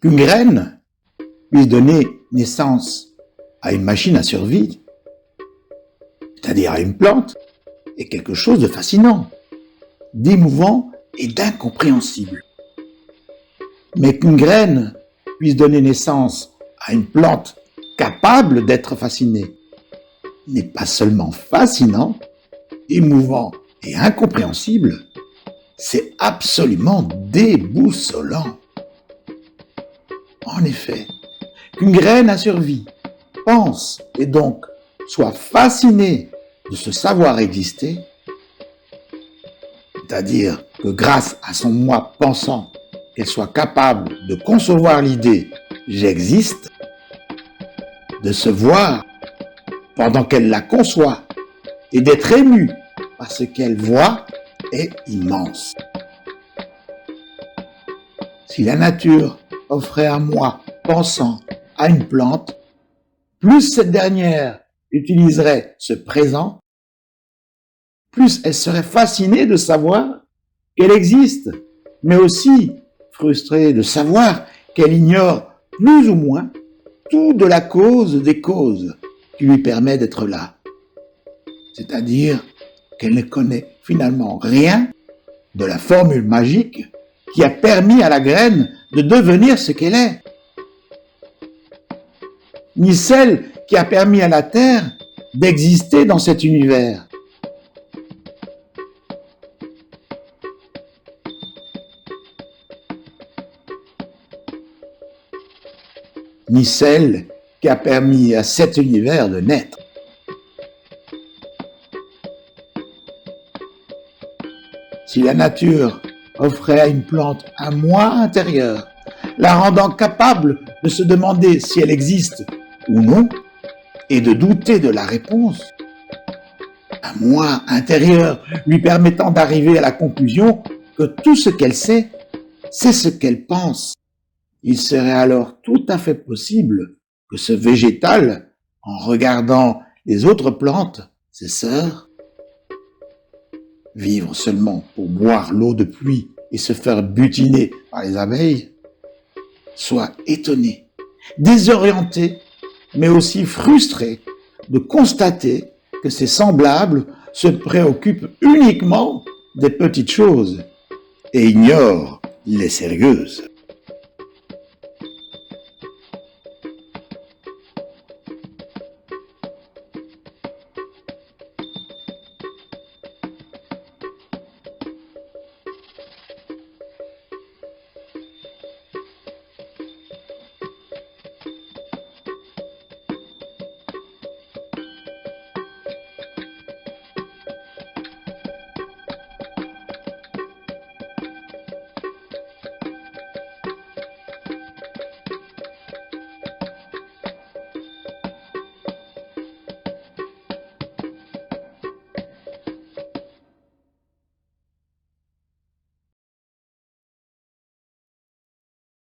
Qu'une graine puisse donner naissance à une machine à survie, c'est-à-dire à une plante, est quelque chose de fascinant, d'émouvant et d'incompréhensible. Mais qu'une graine puisse donner naissance à une plante capable d'être fascinée n'est pas seulement fascinant, émouvant et incompréhensible, c'est absolument déboussolant. En effet, qu'une graine a survie, pense et donc soit fascinée de ce savoir exister, c'est-à-dire que grâce à son moi pensant, qu'elle soit capable de concevoir l'idée « j'existe », de se voir pendant qu'elle la conçoit et d'être émue par ce qu'elle voit est immense. Si la nature offrait un moi pensant à une plante, plus cette dernière utiliserait ce présent, plus elle serait fascinée de savoir qu'elle existe, mais aussi frustrée de savoir qu'elle ignore plus ou moins tout de la cause des causes qui lui permet d'être là. C'est-à-dire qu'elle ne connaît finalement rien de la formule magique qui a permis à la graine de devenir ce qu'elle est, ni celle qui a permis à la Terre d'exister dans cet univers. Ni celle qui a permis à cet univers de naître. Si la nature offrait à une plante un moi intérieur, la rendant capable de se demander si elle existe ou non, et de douter de la réponse, un moi intérieur lui permettant d'arriver à la conclusion que tout ce qu'elle sait, c'est ce qu'elle pense, il serait alors tout à fait possible que ce végétal, en regardant les autres plantes, ses sœurs, vivre seulement pour boire l'eau de pluie et se faire butiner par les abeilles, soit étonné, désorienté, mais aussi frustré de constater que ses semblables se préoccupent uniquement des petites choses et ignorent les sérieuses.